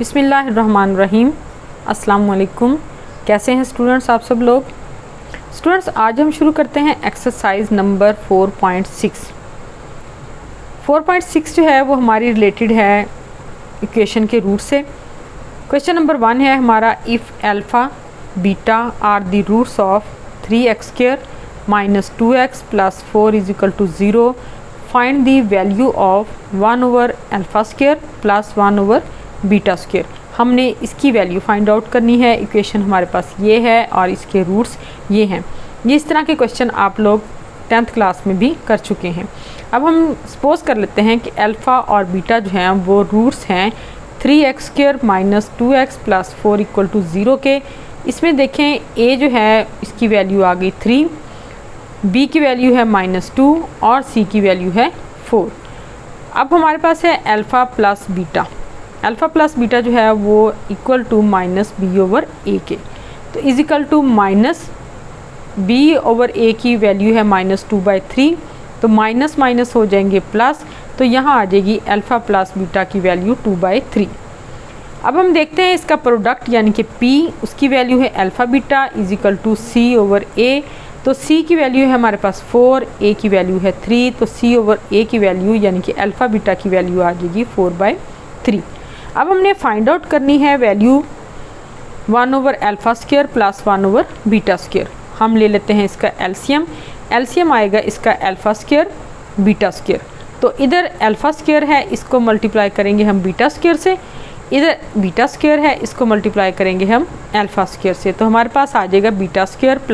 बिस्मिल्लाहिर्रहमानिर्रहीम। अस्सलाम वालेकुम। कैसे हैं स्टूडेंट्स आप सब लोग। स्टूडेंट्स आज हम शुरू करते हैं एक्सरसाइज नंबर 4.6। 4.6 जो है वो हमारी रिलेटेड है इक्वेशन के रूट से। क्वेश्चन नंबर 1 है हमारा, if alpha beta are the roots of 3x² - 2x + 4 = 0, find the value of 1/α² + 1/β²। हमने इसकी वैल्यू फाइंड आउट करनी है। इक्वेशन हमारे पास ये है और इसके रूट्स ये हैं। ये इस तरह के क्वेश्चन आप लोग 10th क्लास में भी कर चुके हैं। अब हम सपोज़ कर लेते हैं कि अल्फ़ा और बीटा जो हैं वो रूट्स हैं 3x² - 2x + 4 = 0 के। इसमें देखें a जो है इसकी वैल्यू आ गई 3, b की वैल्यू है -2 और c की वैल्यू है 4। अब हमारे पास है alpha plus beta. Alpha plus beta जो है वो इक्वल टू -b/a के, तो इज़ टू -b/a की वैल्यू है -2/3, तो माइनस माइनस हो जाएंगे प्लस, तो यहाँ आ जाएगी अल्फ़ा प्लस बीटा की वैल्यू 2/3। अब हम देखते हैं इसका प्रोडक्ट यानी कि p, उसकी वैल्यू है अल्फ़ा बीटा इज़ c/a, तो c की वैल्यू है हमारे पास 4, a की वैल्यू है 3, तो c/a की वैल्यू यानी कि अल्फ़ा बीटा की वैल्यू आ जाएगी 4/3। अब हमने फाइंड आउट करनी है वैल्यू 1/α² + 1/β²। हम ले लेते हैं इसका एलसीएम। एलसीएम आएगा इसका α² β²। तो इधर α² है, इसको मल्टीप्लाई करेंगे हम β² से, इधर β² है, इसको मल्टीप्लाई करेंगे हम α² से, तो हमारे पास आ जाएगा β² +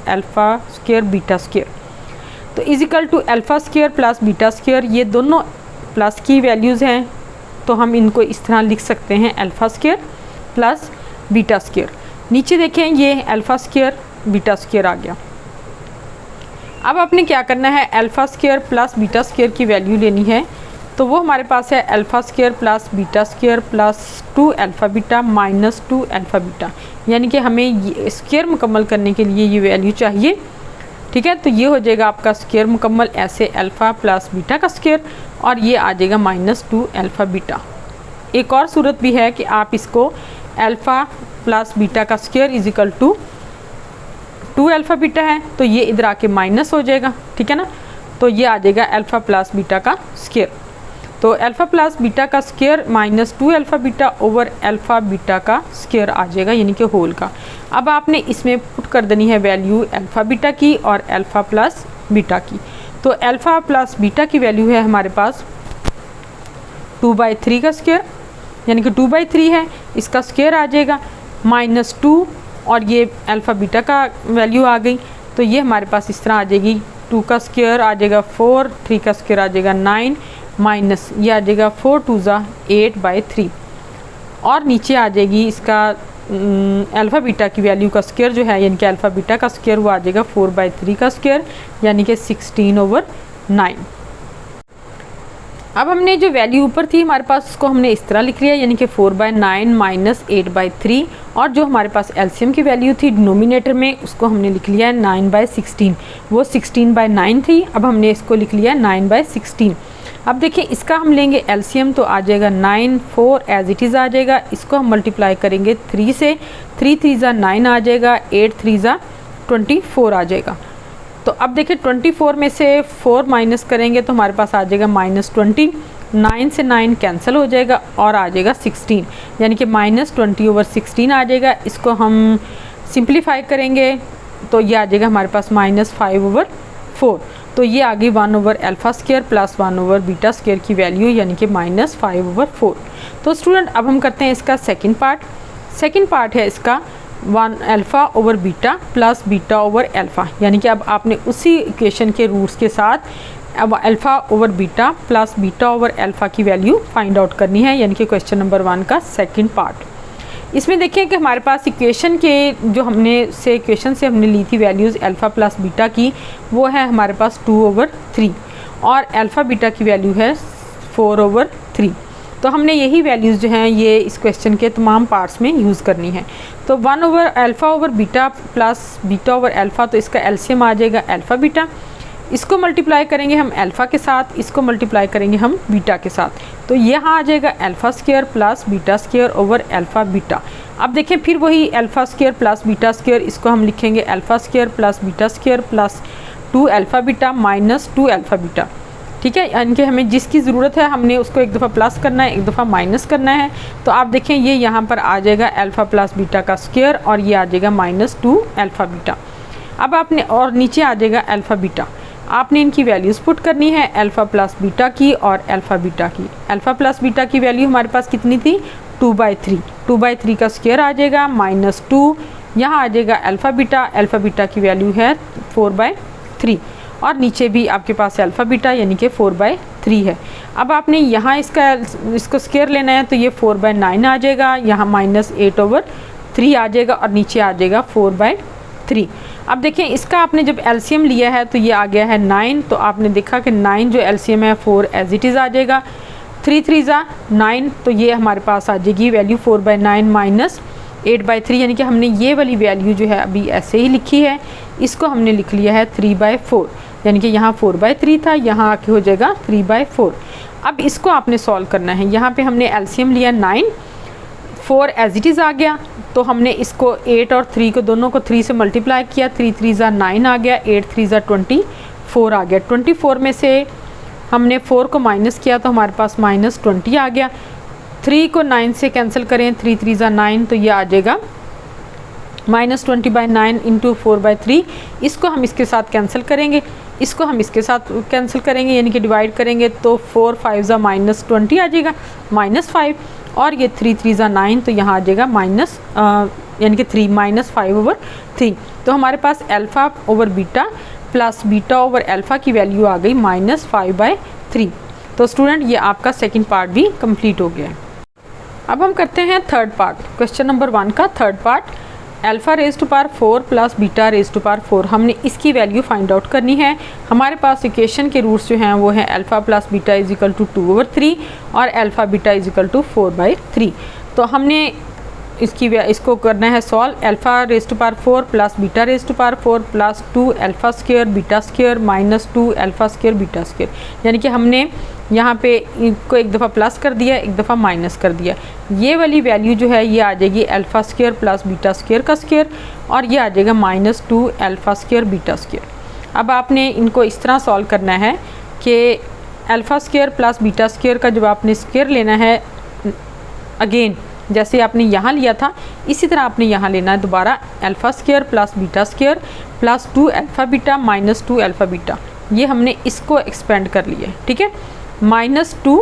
α² β²। तो इज़ टू α² + β², ये दोनों प्लस की वैल्यूज़ हैं, तो हम इनको इस तरह लिख सकते हैं α² + β²। नीचे देखें ये α² β² आ गया। अब आपने क्या करना है, α² + β² की वैल्यू लेनी है, तो वो हमारे पास है α² + β² + 2α β - 2α β, यानी कि हमें ये स्क्वायर मुकम्मल करने के लिए ये वैल्यू चाहिए। ठीक है, तो ये हो जाएगा आपका स्क्वायर मुकम्मल, ऐसे अल्फ़ा प्लस बीटा का स्क्वायर, और ये आ जाएगा -2α β। एक और सूरत भी है कि आप इसको अल्फ़ा प्लस बीटा का स्क्वायर इज़ टू 2α β है, तो ये इधर आके माइनस हो जाएगा। ठीक है ना, तो ये आ जाएगा अल्फ़ा प्लस बीटा का स्क्वायर, तो अल्फ़ा प्लस बीटा का स्क्वायर -2α β अल्फ़ा बीटा का स्क्वायर आ जाएगा, यानी कि होल का। अब आपने इसमें पुट कर देनी है वैल्यू अल्फ़ा बीटा की और अल्फ़ा प्लस बीटा की। तो अल्फ़ा प्लस बीटा की वैल्यू है हमारे पास 2/3 का स्क्वायर, यानी कि 2/3 है, इसका स्क्वायर आ जाएगा -2, और ये अल्फ़ा बीटा का वैल्यू आ गई, तो ये हमारे पास इस तरह आ जाएगी। 2 का स्क्वायर आ जाएगा 4, 3 का स्क्वायर आ जाएगा 9, माइनस ये आ जाएगा 4 × 2 = 8/3, और नीचे आ जाएगी इसका अल्फ़ा बीटा की वैल्यू का स्क्वायर जो है, यानी कि अल्फ़ा बीटा का स्क्वायर वो आ जाएगा 4/3 का स्क्वायर, यानी कि 16/9। अब हमने जो वैल्यू ऊपर थी हमारे पास, उसको हमने इस तरह लिख लिया, यानी कि 4/9 - 8/3, और जो हमारे पास एलसीएम की वैल्यू थी डिनोमिनेटर में, उसको हमने लिख लिया है 9/16। वो 16/9 थी, अब हमने इसको लिख लिया 9/16। अब देखिए इसका हम लेंगे एलसीएम, तो आ जाएगा 9, 4 एज इट इज़ आ जाएगा, इसको हम मल्टीप्लाई करेंगे 3 से, 3 × 3 = 9 आ जाएगा, 8 × 3 = 24 आ जाएगा। तो अब देखिए 24 में से 4 माइनस करेंगे तो हमारे पास आ जाएगा -20, 9 से 9 कैंसिल हो जाएगा और आ जाएगा 16, यानी कि -20/16 आ जाएगा। इसको हम सिंप्लीफाई करेंगे तो ये आ जाएगा हमारे पास -5/4, तो ये आ गई 1/α² + 1/β² की वैल्यू, यानी कि -5/4। तो स्टूडेंट अब हम करते हैं इसका सेकंड पार्ट। सेकंड पार्ट है इसका 1α/β + β/α, यानी कि अब आपने उसी इक्वेशन के रूट्स के साथ अब α/β + β/α की वैल्यू फाइंड आउट करनी है, यानी कि क्वेश्चन नंबर 1 का सेकंड पार्ट। इसमें देखिए कि हमारे पास इक्वेशन के जो हमने से इक्वेशन से हमने ली थी वैल्यूज़ अल्फ़ा प्लस बीटा की, वो है हमारे पास 2/3, और अल्फ़ा बीटा की वैल्यू है 4/3। तो हमने यही वैल्यूज़ जो हैं ये इस क्वेश्चन के तमाम पार्ट्स में यूज़ करनी है। तो 1/α/β + β/α, तो इसका एलसीएम आ जाएगा अल्फ़ा बीटा, इसको मल्टीप्लाई करेंगे हम अल्फ़ा के साथ, इसको मल्टीप्लाई करेंगे हम बीटा के साथ, तो यहाँ आ जाएगा alpha square plus beta square over alpha beta. अब देखें फिर वही alpha square plus beta square, इसको हम लिखेंगे alpha square plus beta square plus 2 alpha beta minus 2 alpha beta. ठीक है, यानी कि हमें जिसकी ज़रूरत है हमने उसको एक दफ़ा प्लस करना है, एक दफ़ा माइनस करना है। तो आप देखें ये यहाँ पर आ जाएगा अल्फ़ा प्लस बीटा का स्क्वायर और ये आ जाएगा माइनस 2 अल्फ़ा बीटा। अब आपने और नीचे आ जाएगा अल्फ़ा बीटा, आपने इनकी वैल्यूज़ पुट करनी है, अल्फ़ा प्लस बीटा की और अल्फ़ा बीटा की। अल्फ़ा प्लस बीटा की वैल्यू हमारे पास कितनी थी 2/3, 2/3 का स्क्वायर आ जाएगा माइनस 2, यहाँ आ जाएगा अल्फ़ा बीटा की वैल्यू है 4/3 और नीचे भी आपके पास अल्फ़ा बीटा यानी कि 4/3 है। अब आपने यहाँ इसको स्क्वायर लेना है तो ये 4/9 आ जाएगा, यहाँ माइनस 8/3 आ जाएगा और नीचे आ जाएगा 4/3। अब देखें इसका आपने जब एलसीएम लिया है तो ये आ गया है 9, तो आपने देखा कि 9 जो एलसीएम है 4 एज इट इज़ आ जाएगा, 3 3 9, तो ये हमारे पास आ जाएगी वैल्यू 4/9 माइनस 8/3, यानी कि हमने ये वाली वैल्यू जो है अभी ऐसे ही लिखी है, इसको हमने लिख लिया है 3/4, यानी कि यहाँ 4/3 था, यहाँ आके हो जाएगा 3/4। अब इसको आपने सॉल्व करना है, यहाँ पे हमने एलसीएम लिया 9, 4 एज इट इज़ आ गया, तो हमने इसको 8 और 3 को दोनों को 3 से मल्टीप्लाई किया, 3 3 9 आ गया, 8 3 24 आ गया। 24 में से हमने 4 को माइनस किया तो हमारे पास माइनस 20 आ गया। 3 को 9 से कैंसिल करें, 3 3 9, तो ये आ जाएगा माइनस 20/9 इंटू 4/3। इसको हम इसके साथ कैंसिल करेंगे, इसको हम इसके साथ कैंसिल करेंगे यानी कि डिवाइड करेंगे, तो 4 5 माइनस 20 आ जाएगा, -5, और ये 3 3 9, तो यहाँ आ जाएगा माइनस यानी कि 3 -5/3। तो हमारे पास alpha over beta plus beta over alpha की वैल्यू आ गई -5/3। तो स्टूडेंट ये आपका सेकंड पार्ट भी कंप्लीट हो गया है। अब हम करते हैं थर्ड पार्ट, क्वेश्चन नंबर 1 का third part. Alpha raise to power 4 plus beta raise to power 4, हमने इसकी वैल्यू फाइंड आउट करनी है। हमारे पास इक्वेशन के रूट्स जो हैं वो हैं alpha plus beta is equal to 2/3 और alpha beta is equal to 4/3। तो हमने इसको करना है solve. Alpha raise to power 4 plus beta raise to power 4 plus 2 alpha square beta square minus 2 alpha square beta square, यानी कि हमने यहाँ पे इनको एक दफ़ा प्लस कर दिया, एक दफ़ा माइनस कर दिया। ये वाली वैल्यू जो है ये आ जाएगी alpha square plus beta square का स्क्वायर और ये आ जाएगा -2 अल्फ़ा स्क्वायर बीटा स्क्वायर। अब आपने इनको इस तरह सॉल्व करना है कि alpha square plus beta square का जब आपने स्क्वायर लेना है, अगेन जैसे आपने यहाँ लिया था इसी तरह आपने यहाँ लेना है दोबारा, alpha square plus beta square plus 2 alpha beta minus 2 alpha beta, ये हमने इसको एक्सपेंड कर लिया है। ठीक है, -2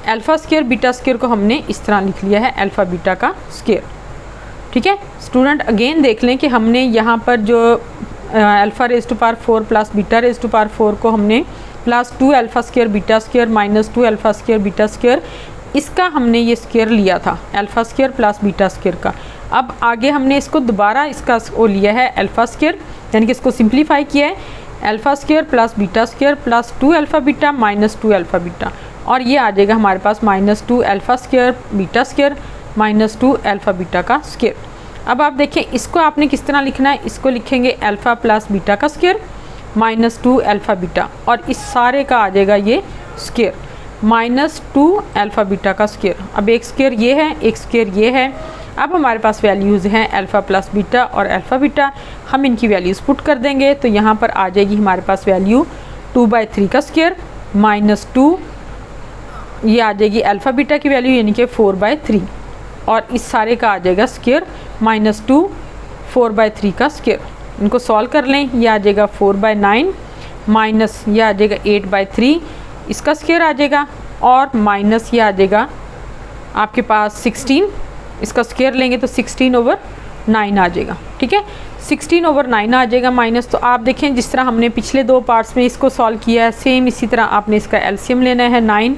अल्फ़ा स्क्वायर बीटा स्क्वायर को हमने इस तरह लिख लिया है अल्फ़ा बीटा का स्क्वायर। ठीक है स्टूडेंट, अगेन देख लें कि हमने यहाँ पर जो alpha raise to power 4 plus beta raise to power 4 को हमने plus 2 alpha square beta square minus 2 alpha square beta square, इसका हमने ये स्क्वायर लिया था alpha square plus beta square का। अब आगे हमने इसको दोबारा इसका वो लिया है अल्फ़ा स्क्वायर, यानी कि इसको सिंप्लीफाई किया है, alpha square plus beta square plus 2 alpha beta minus 2 alpha beta, और ये आ जाएगा हमारे पास -2 alpha square beta square minus 2 alpha beta का स्क्वायर। अब आप देखें इसको आपने किस तरह लिखना है, इसको लिखेंगे अल्फ़ा प्लस बीटा का स्क्वायर -2 अल्फ़ा बीटा, और इस सारे का आ जाएगा ये स्क्वायर -2 अल्फ़ा बीटा का स्क्वायर। अब एक स्क्वायर ये है, एक स्क्वायर ये है। अब हमारे पास वैल्यूज़ हैं अल्फ़ा प्लस बीटा और अल्फ़ा बीटा, हम इनकी वैल्यूज़ पुट कर देंगे तो यहाँ पर आ जाएगी हमारे पास वैल्यू 2/3 का स्क्वायर -2, ये आ जाएगी अल्फ़ा बीटा की वैल्यू यानी कि 4/3, और इस सारे का आ जाएगा स्क्वायर -2 4/3 का स्क्वायर। इनको सॉल्व कर लें, ये आ जाएगा 4/9 माइनस ये आ जाएगा 8/3, इसका स्क्वायर आ जाएगा, और माइनस ये आ जाएगा आपके पास 16, इसका स्क्वायर लेंगे तो 16/9 आ जाएगा। ठीक है 16/9 आ जाएगा माइनस। तो आप देखें जिस तरह हमने पिछले दो पार्ट्स में इसको सॉल्व किया है सेम इसी तरह आपने इसका एलसीएम लेना है 9,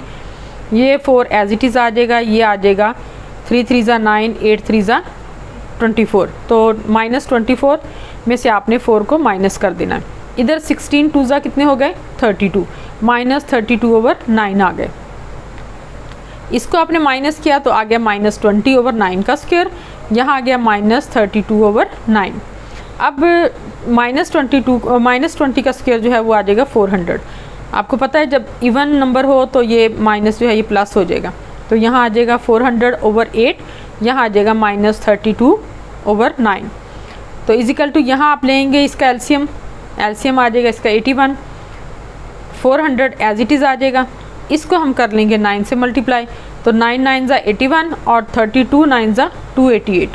ये 4 एज इट इज़ आ जाएगा, ये आ जाएगा 3 3 9 8 3 24, तो -24 में से आपने 4 को माइनस कर देना है। इधर 16 2 कितने हो गए 32, -32/9 आ गए। इसको आपने माइनस किया तो आ गया -20/9 का स्क्वायर, यहाँ आ गया -32/9। अब -20 का स्क्वायर जो है वो आ जाएगा 400। आपको पता है जब इवन नंबर हो तो ये माइनस जो है ये प्लस हो जाएगा, तो यहाँ आ जाएगा 400/8, यहाँ आ जाएगा -32/9। तो इजिकल टू यहाँ आप लेंगे इसका एलसीएम आ जाएगा इसका 81, 400 एज इट इज़ आ जाएगा, इसको हम कर लेंगे 9 से मल्टीप्लाई, तो 9 9 ज़ा 81 और 32 9 ज़ा 288,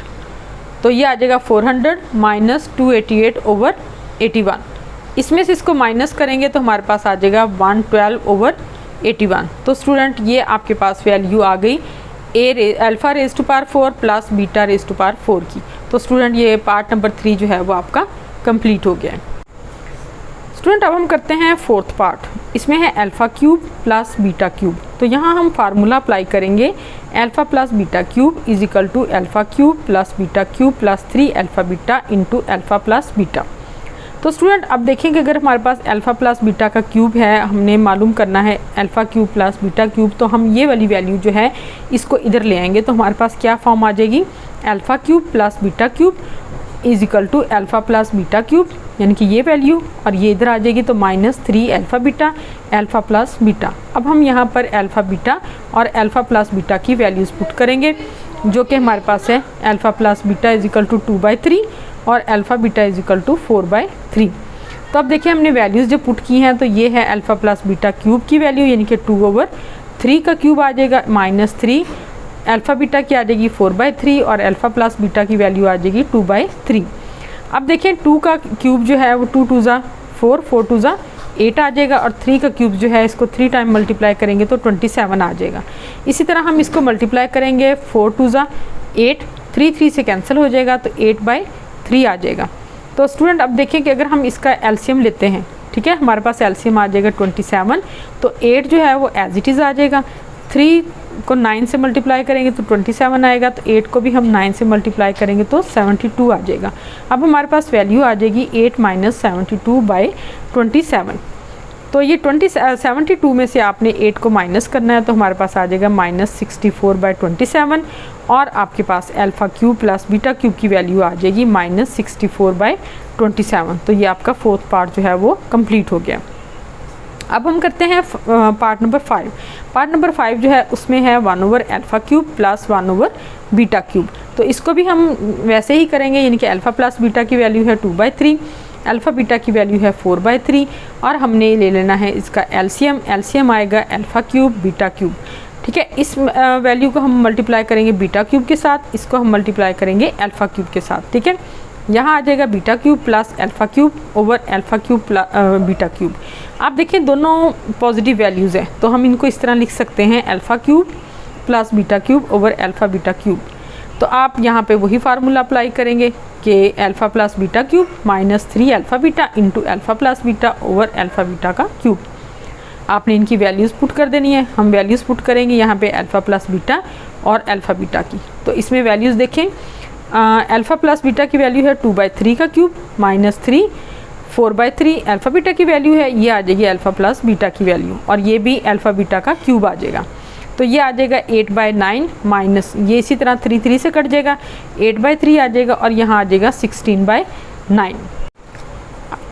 तो ये आ जाएगा 400 - 288/81। इसमें से इसको माइनस करेंगे तो हमारे पास आ जाएगा 112/81। तो स्टूडेंट ये आपके पास वैल्यू आ गई alpha raise to power 4 plus beta raise to power 4 की। तो स्टूडेंट ये पार्ट नंबर 3 जो है वो आपका कंप्लीट हो गया है। स्टूडेंट अब हम करते हैं फोर्थ पार्ट, इसमें है alpha cube plus beta cube. तो यहाँ हम फार्मूला अप्लाई करेंगे alpha plus beta cube is equal to alpha cube plus beta cube plus 3 alpha beta into alpha plus beta. तो स्टूडेंट अब देखेंगे अगर हमारे पास अल्फ़ा प्लस बीटा का क्यूब है, हमने मालूम करना है alpha cube plus beta cube, तो हम ये वाली वैल्यू जो है इसको इधर ले आएंगे, तो हमारे पास क्या फॉर्म आ जाएगी alpha cube plus beta cube is equal to alpha plus beta cube, यानी कि ये वैल्यू और ये इधर आ जाएगी, तो -3 alpha beta alpha plus beta. अब हम यहाँ पर अल्फ़ा बीटा और अल्फ़ा प्लस बीटा की वैल्यूज़ पुट करेंगे, जो कि हमारे पास है alpha plus beta is equal to 2/3 और alpha beta is equal to 4/3। तो अब देखिए हमने वैल्यूज़ जो पुट की हैं, तो ये है अल्फ़ा प्लस बीटा क्यूब की वैल्यू, यानी कि 2/3 का क्यूब आ जाएगा -3, अल्फ़ा बीटा की आ जाएगी 4/3 और अल्फ़ा प्लस बीटा की वैल्यू आ जाएगी 2/3। अब देखिए 2 का क्यूब जो है वो 2 2 ज़ा 4, 4 2 ज़ा 8 आ जाएगा, और 3 का क्यूब जो है इसको 3 टाइम मल्टीप्लाई करेंगे तो 27 आ जाएगा। इसी तरह हम इसको मल्टीप्लाई करेंगे 4 2 ज़ा 8, 3 3 से कैंसिल हो जाएगा, तो 8/3 आ जाएगा। तो स्टूडेंट अब देखिए कि अगर हम इसका एलसीएम लेते हैं, ठीक है, हमारे पास एलसीएम आ जाएगा 27, तो 8 जो है वो एज इट इज़ आ जाएगा, 3 को 9 से मल्टीप्लाई करेंगे तो 27 आएगा, तो 8 को भी हम 9 से मल्टीप्लाई करेंगे तो 72 आ जाएगा। अब हमारे पास वैल्यू आ जाएगी 8 - 72/27। तो ये 72 में से आपने 8 को माइनस करना है, तो हमारे पास आ जाएगा -64/27, और आपके पास alpha cube plus beta cube की वैल्यू आ जाएगी -64/27। तो ये आपका फोर्थ पार्ट जो है वो कंप्लीट हो गया। अब हम करते हैं पार्ट नंबर 5। पार्ट नंबर 5 जो है उसमें है 1/अल्फ़ा क्यूब प्लस 1/बीटा क्यूब। तो इसको भी हम वैसे ही करेंगे, यानी कि अल्फ़ा प्लस बीटा की वैल्यू है 2/3, अल्फ़ा बीटा की वैल्यू है 4/3, और हमने ले लेना है इसका एलसीएम आएगा अल्फ़ा क्यूब बीटा क्यूब, ठीक है। इस वैल्यू को हम मल्टीप्लाई करेंगे बीटा क्यूब के साथ, इसको हम मल्टीप्लाई करेंगे अल्फ़ा क्यूब के साथ, ठीक है। यहाँ आ जाएगा beta cube plus alpha cube over alpha cube beta cube. आप देखिए दोनों पॉजिटिव वैल्यूज़ हैं, तो हम इनको इस तरह लिख सकते हैं alpha cube plus beta cube over alpha beta cube. तो आप यहाँ पे वही फार्मूला अप्लाई करेंगे कि alpha plus beta cube -3 alpha beta into alpha plus beta over alpha beta का क्यूब। आपने इनकी वैल्यूज़ पुट कर देनी है। हम वैल्यूज़ पुट करेंगे यहाँ पे अल्फ़ा प्लस बीटा और अल्फ़ा बीटा की। तो इसमें वैल्यूज़ देखें, अल्फ़ा प्लस बीटा की वैल्यू है 2/3 का क्यूब -3, 4/3 अल्फ़ा बीटा की वैल्यू है, ये आ जाएगी अल्फ़ा प्लस बीटा की वैल्यू, और ये भी अल्फ़ा बीटा का क्यूब आ जाएगा। तो ये आ जाएगा 8/9 माइनस, ये इसी तरह 3 3 से कट जाएगा, 8/3 आ जाएगा, और यहाँ आ जाएगा 16/9।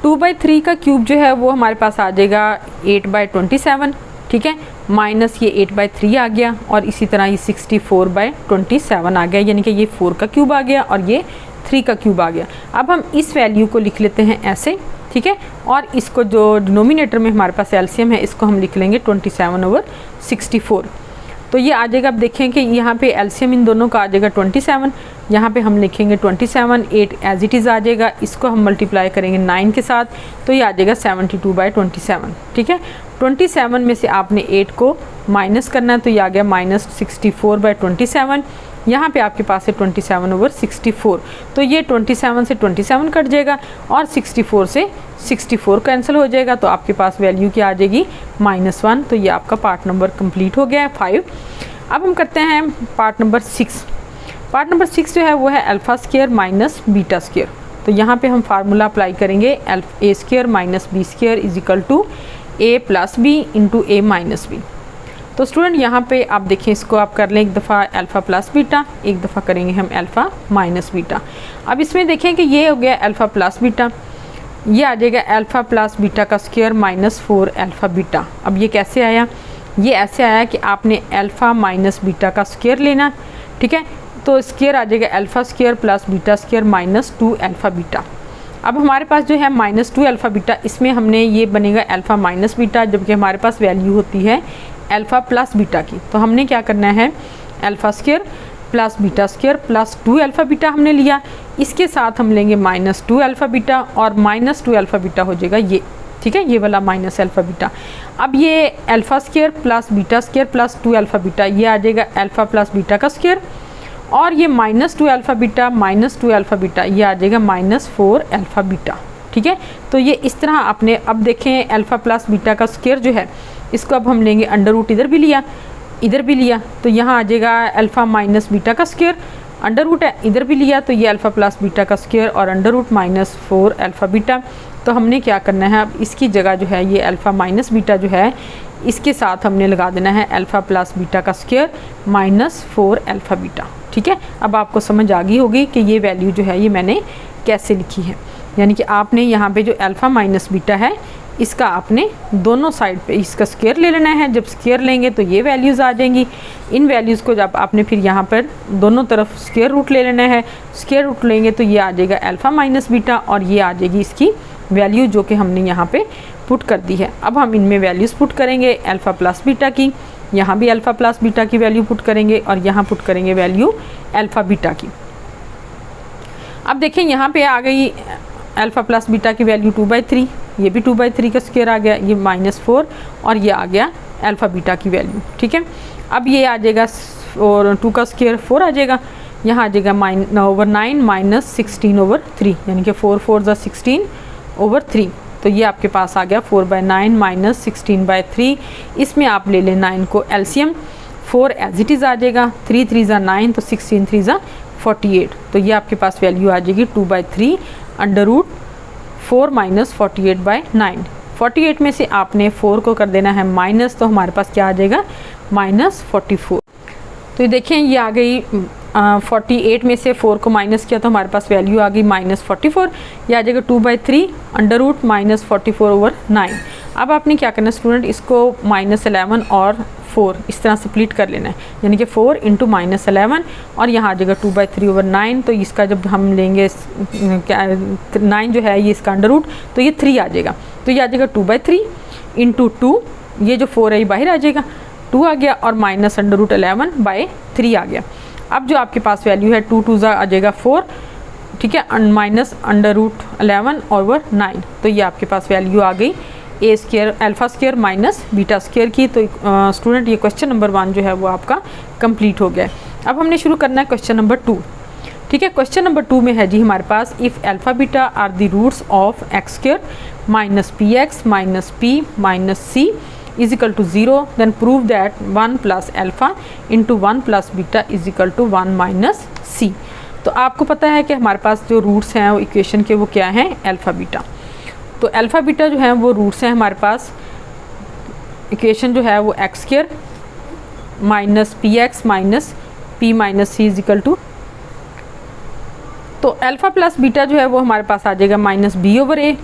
2/3 का क्यूब जो है वो हमारे पास आ जाएगा 8/27, ठीक है, माइनस ये 8/3 आ गया, और इसी तरह ये 64/27 आ गया, यानी कि ये 4 का क्यूब आ गया और ये 3 का क्यूब आ गया। अब हम इस वैल्यू को लिख लेते हैं ऐसे, ठीक है, और इसको जो डिनोमिनेटर में हमारे पास एलसीएम है इसको हम लिख लेंगे 27/64। तो ये आ जाएगा। अब देखें कि यहाँ पे एलसीएम इन दोनों का आ जाएगा 27, यहाँ पे हम लिखेंगे 27, 8 एज इट इज़ आ जाएगा, इसको हम मल्टीप्लाई करेंगे 9 के साथ, तो ये आ जाएगा 72/27, ठीक है। 27 में से आपने 8 को माइनस करना है, तो ये आ गया -64/27। यहाँ पे आपके पास है 27/64, तो ये 27 से 27 कट जाएगा और 64 से 64 कैंसिल हो जाएगा, तो आपके पास वैल्यू क्या आ जाएगी -1। तो ये आपका पार्ट नंबर कंप्लीट हो गया है 5। अब हम करते हैं पार्ट नंबर 6। पार्ट नंबर 6 जो है वो है alpha square minus beta square. तो यहाँ पे हम फार्मूला अप्लाई करेंगे a² - b² is equal to a + b into a - b। तो स्टूडेंट यहाँ पे आप देखें, इसको आप कर लें एक दफ़ा अल्फ़ा प्लस बीटा, एक दफ़ा करेंगे हम अल्फ़ा माइनस बीटा। अब इसमें देखें कि ये हो गया अल्फ़ा प्लस बीटा, ये आ जाएगा अल्फ़ा प्लस बीटा का स्क्वायर माइनस 4 अल्फ़ा बीटा। अब ये कैसे आया? ये ऐसे आया कि आपने अल्फ़ा माइनस बीटा का स्क्वायर लेना, ठीक है। तो स्क्वायर आ जाएगा alpha square plus beta square minus 2 alpha beta. अब हमारे पास जो है माइनस 2 अल्फ़ा बीटा, इसमें हमने ये बनेगा अल्फ़ा माइनस बीटा, जबकि हमारे पास वैल्यू होती है अल्फ़ा प्लस बीटा की। तो हमने क्या करना है, alpha square plus beta square plus 2 alpha beta हमने लिया, इसके साथ हम लेंगे माइनस 2 अल्फ़ा बीटा और माइनस 2 अल्फ़ा बीटा हो जाएगा ये, ठीक है, ये वाला माइनस अल्फ़ा बीटा। अब ये alpha square plus beta square plus 2 alpha beta, ये आ जाएगा अल्फ़ा प्लस बीटा का स्क्वायर, और ये minus 2 alpha beta minus 2 alpha beta, ये आ जाएगा माइनस 4 अल्फ़ा बीटा, ठीक है। तो ये इस तरह आपने, अब देखें अल्फ़ा प्लस बीटा का स्क्वायर जो है, इसको अब हम लेंगे अंडर रूट, इधर भी लिया इधर भी लिया, तो यहाँ आ जाएगा अल्फ़ा माइनस बीटा का स्क्वायर, अंडर रूट है इधर भी लिया, तो ये अल्फ़ा प्लस बीटा का स्क्वायर और under root minus 4 alpha beta. तो हमने क्या करना है, अब इसकी जगह जो है ये अल्फ़ा माइनस बीटा जो है, इसके साथ हमने लगा देना है अल्फ़ा प्लस बीटा का स्क्वायर माइनस 4 अल्फ़ा बीटा, ठीक है। अब आपको समझ आ गई होगी कि ये वैल्यू जो है ये मैंने कैसे लिखी है, यानी कि आपने यहाँ पे जो अल्फ़ा माइनस बीटा है, इसका आपने दोनों साइड पे इसका स्क्वायर ले लेना है। जब स्क्वायर लेंगे तो ये वैल्यूज़ आ जाएंगी, इन वैल्यूज़ को जब आपने फिर यहाँ पर दोनों तरफ स्क्वायर रूट ले लेना है, स्क्वायर रूट लेंगे तो ये आ जाएगा अल्फ़ा माइनस बीटा और ये आ जाएगी इसकी वैल्यू जो कि हमने यहाँ पे पुट कर दी है। अब हम इनमें वैल्यूज़ पुट करेंगे अल्फ़ा प्लस बीटा की, यहाँ भी अल्फ़ा प्लस बीटा की वैल्यू पुट करेंगे और यहाँ पुट करेंगे वैल्यू अल्फ़ा बीटा की। अब देखें यहाँ पे आ गई अल्फ़ा प्लस बीटा की वैल्यू 2/3, ये भी 2/3 का स्क्वायर आ गया, ये -4 और ये आ गया अल्फ़ा बीटा की वैल्यू, ठीक है। अब ये आ जाएगा और 2 का स्क्वायर 4 आ जाएगा, यहाँ आ जाएगा -9 माइनस 16/3, यानी कि 4 4 ज़ा 16/3। तो ये आपके पास आ गया 4/9 माइनस 16/3। इसमें आप ले लें 9 को एलसीएम, 4 एज इट इज़ आ जाएगा, 3 3 ज़ा 9 तो 16 3 ज़ा 48। तो ये आपके पास वैल्यू आ जाएगी 2/3 अंडर रूट 4 माइनस 48/9। 48 में से आपने 4 को कर देना है माइनस, तो हमारे पास क्या आ जाएगा -44। तो ये देखें ये आ गई 48 में से 4 को माइनस किया तो हमारे पास वैल्यू आ गई -44। ये आ जाएगा 2/3 अंडर रूट -44/9। अब आपने क्या करना है स्टूडेंट, इसको -11 और 4 इस तरह स्प्लिट कर लेना है, यानी कि 4 इंटू -11 और यहाँ आ जाएगा 2/3/9। तो इसका जब हम लेंगे 9 जो है ये इसका अंडर रूट, तो ये 3 आ जाएगा, तो ये आ जाएगा 2/3 इंटू 2, ये जो 4 है ये बाहर आ जाएगा, 2 आ गया और माइनस अंडर रूट 11/3 आ गया। अब जो आपके पास वैल्यू है 2 2 आ जाएगा 4, ठीक है, माइनस अंडर रूट 11/9। तो ये आपके पास वैल्यू आ गई a square alpha square minus beta square की। तो स्टूडेंट ये क्वेश्चन नंबर 1 जो है वो आपका कंप्लीट हो गया है। अब हमने शुरू करना है क्वेश्चन नंबर 2, ठीक है। क्वेश्चन नंबर 2 में है जी हमारे पास, if alpha beta are the roots of x square minus p x minus p minus c is equal to 0, then prove that 1 plus alpha into 1 plus beta is equal to 1 minus c. तो आपको पता है कि हमारे पास जो roots हैं वो equation के वो क्या हैं, अल्फ़ा बीटा। तो अल्फ़ा बीटा जो है वो रूट्स हैं हमारे पास, इक्वेशन जो है वो x square minus p x minus p minus c is equal to, तो अल्फ़ा प्लस बीटा जो है वो हमारे पास आ जाएगा -b/a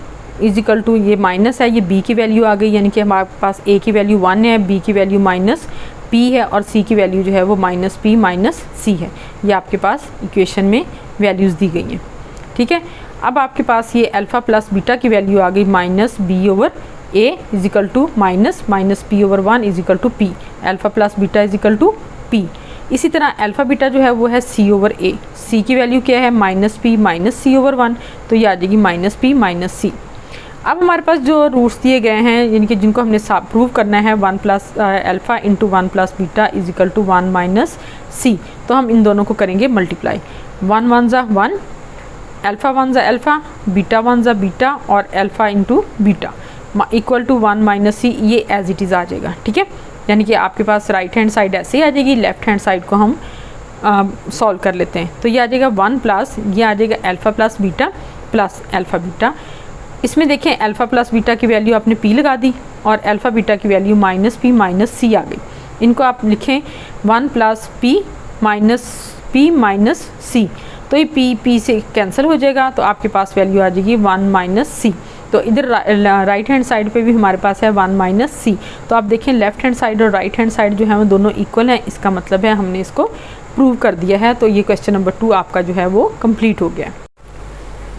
इज इक्वल टू, ये माइनस है, ये b की वैल्यू आ गई, यानी कि हमारे पास a की वैल्यू 1 है, b की वैल्यू -p है और c की वैल्यू जो है वो -p माइनस c है। ये आपके पास इक्वेशन में वैल्यूज़ दी गई हैं, ठीक है। अब आपके पास ये अल्फ़ा प्लस बीटा की वैल्यू आ गई -b/a is equal to -p/1 is equal to p, alpha plus beta is equal to p। इसी तरह अल्फ़ा बीटा जो है वो है c/a, c की वैल्यू क्या है -p माइनस c/1, तो ये आ जाएगी -p माइनस c। अब हमारे पास जो रूट्स दिए गए हैं, यानी कि जिनको हमने प्रूव करना है 1 plus alpha into 1 plus beta is equal to 1 minus c, तो हम इन दोनों को करेंगे मल्टीप्लाई, 1 1 ज़ा 1, अल्फ़ा 1 ज़ा अल्फ़ा, बीटा 1 ज़ा बीटा और alpha into beta equal to 1 minus c, ये एज इट इज़ आ जाएगा, ठीक है। यानी कि आपके पास राइट हैंड साइड ऐसे ही आ जाएगी, लेफ्ट हैंड साइड को हम सॉल्व कर लेते हैं। तो ये आ जाएगा 1 प्लस, ये आ जाएगा alpha plus beta plus alpha beta. इसमें देखें अल्फ़ा प्लस बीटा की वैल्यू आपने p लगा दी और अल्फ़ा बीटा की वैल्यू -p माइनस सी आ गई। इनको आप लिखें 1 प्लस पी माइनस सी, तो ये पी से कैंसिल हो जाएगा, तो आपके पास वैल्यू आ जाएगी 1 माइनस सी। तो इधर राइट हैंड साइड पे भी हमारे पास है 1 माइनस सी। तो आप देखें लेफ्ट हैंड साइड और राइट हैंड साइड जो है वो दोनों इक्वल हैं, इसका मतलब है हमने इसको प्रूव कर दिया है। तो ये क्वेश्चन नंबर 2 आपका जो है वो कंप्लीट हो गया।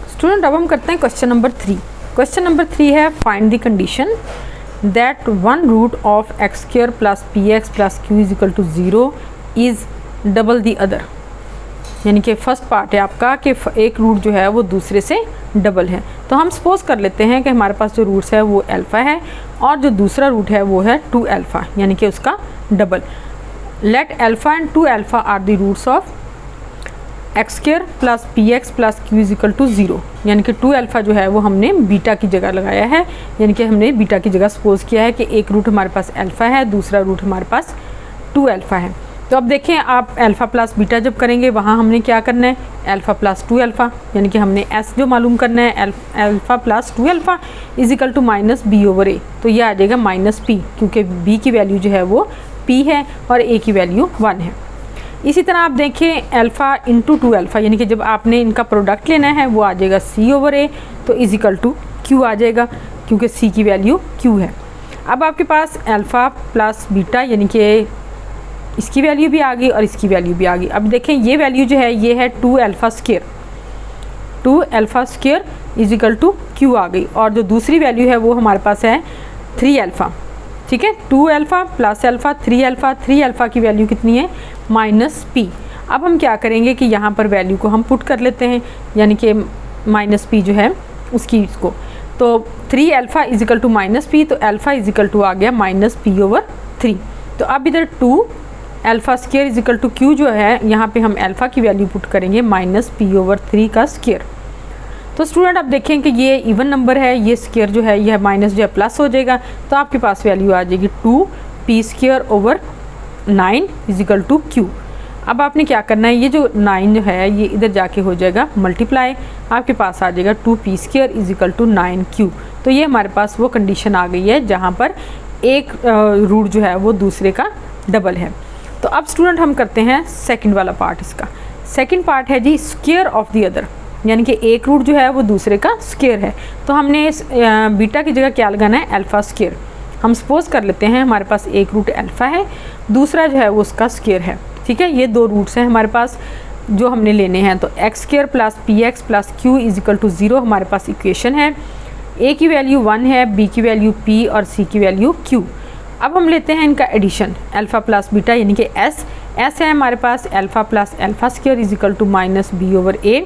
स्टूडेंट अब हम करते हैं क्वेश्चन नंबर 3। क्वेश्चन नंबर 3 है find the condition that 1 root of x square plus p x plus q is equal to 0 is double the other. यानी कि फर्स्ट पार्ट है आपका कि एक रूट जो है वो दूसरे से डबल है। तो हम सपोज कर लेते हैं कि हमारे पास जो रूट्स है वो अल्फ़ा है और जो दूसरा रूट है वो है 2 अल्फ़ा, यानी कि उसका double. Let alpha and 2 alpha are the roots of x square plus p x plus q is equal to 0। यानी कि 2 अल्फ़ा जो है वो हमने बीटा की जगह लगाया है, यानी कि हमने बीटा की जगह सपोज किया है कि एक रूट हमारे पास अल्फ़ा है, दूसरा रूट हमारे पास 2 अल्फ़ा है। तो अब देखें आप अल्फ़ा प्लस बीटा जब करेंगे वहाँ हमने क्या करना है, अल्फ़ा प्लस 2 अल्फ़ा, यानी कि हमने एस जो मालूम करना है alpha plus 2 alpha is equal to minus b over a. तो ये आ जाएगा माइनस पी, क्योंकि बी की वैल्यू जो है वो पी है और ए की वैल्यू 1 है। इसी तरह आप देखें अल्फ़ा इंटू 2 अल्फ़ा, यानी कि जब आपने इनका प्रोडक्ट लेना है वो आ जाएगा सी ओवर ए, तो इज इक्वल टू क्यू आ जाएगा, क्योंकि सी की वैल्यू क्यू है। अब आपके पास अल्फ़ा प्लस बीटा, यानी कि इसकी वैल्यू भी आ गई और इसकी वैल्यू भी आ गई। अब देखें ये वैल्यू जो है ये है 2 alpha square, 2 alpha square is equal to q आ गई, और जो दूसरी वैल्यू है वो हमारे पास है 3 अल्फ़ा। ठीक है, 2 alpha plus alpha 3 alpha, 3 alpha की वैल्यू कितनी है माइनस पी। अब हम क्या करेंगे कि यहाँ पर वैल्यू को हम पुट कर लेते हैं, यानी कि माइनस पी जो है उसकी इसको, तो 3 alpha is equal to minus p, तो अल्फ़ा इज इक्वल टू आ गया माइनस पी ओवर 3। तो अब इधर 2 alpha square is equal to q जो है, यहाँ पे हम अल्फ़ा की वैल्यू पुट करेंगे माइनस पी ओवर 3 का स्क्वायर। तो स्टूडेंट आप देखें कि ये इवन नंबर है, ये स्क्वायर जो है यह माइनस जो है प्लस हो जाएगा, तो आपके पास वैल्यू आ जाएगी 2 p square over 9 is equal to q. अब आपने क्या करना है, ये जो 9 जो है ये इधर जाके हो जाएगा मल्टीप्लाई, आपके पास आ जाएगा 2 p square is equal to 9 q. तो ये हमारे पास वो कंडीशन आ गई है जहाँ पर एक रूट जो है वो दूसरे का डबल है। तो अब स्टूडेंट हम करते हैं सेकंड वाला पार्ट। इसका सेकंड पार्ट है जी स्क्वायर ऑफ द अदर, यानी कि एक रूट जो है वो दूसरे का स्क्वायर है। तो हमने इस बीटा की जगह क्या लगाना है, अल्फ़ा स्क्वायर। हम सपोज कर लेते हैं हमारे पास एक रूट अल्फ़ा है, दूसरा जो है वो उसका स्क्वायर है। ठीक है, ये 2 रूट्स हैं हमारे पास जो हमने लेने हैं। तो x square plus p x plus q is equal to 0 हमारे पास इक्वेशन है। ए की वैल्यू 1 है, बी की वैल्यू पी और सी की वैल्यू क्यू। अब हम लेते हैं इनका एडिशन, अल्फ़ा प्लस बीटा यानी कि एस है हमारे पास alpha plus alpha square is equal to minus b over a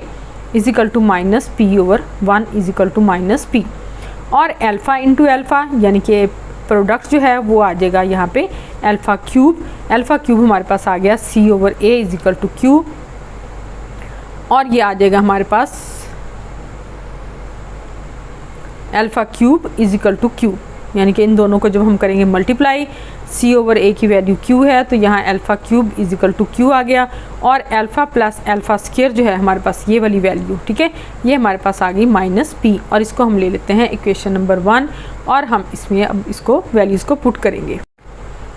is equal to minus p over 1 is equal to minus p, और अल्फ़ा इंटू अल्फ़ा यानी कि प्रोडक्ट जो है वो आ जाएगा यहाँ पे अल्फ़ा क्यूब हमारे पास आ गया c over a is equal to q, और ये आ जाएगा हमारे पास alpha cube is equal to q, यानी कि इन दोनों को जब हम करेंगे मल्टीप्लाई, सी ओवर ए की वैल्यू क्यू है तो यहाँ alpha cube is equal to q आ गया, और अल्फ़ा प्लस अल्फ़ा स्क्वायर जो है हमारे पास ये वाली वैल्यू, ठीक है, ये हमारे पास आ गई माइनस पी, और इसको हम ले लेते हैं इक्वेशन नंबर 1 और हम इसमें अब इसको वैल्यूज़ को पुट करेंगे।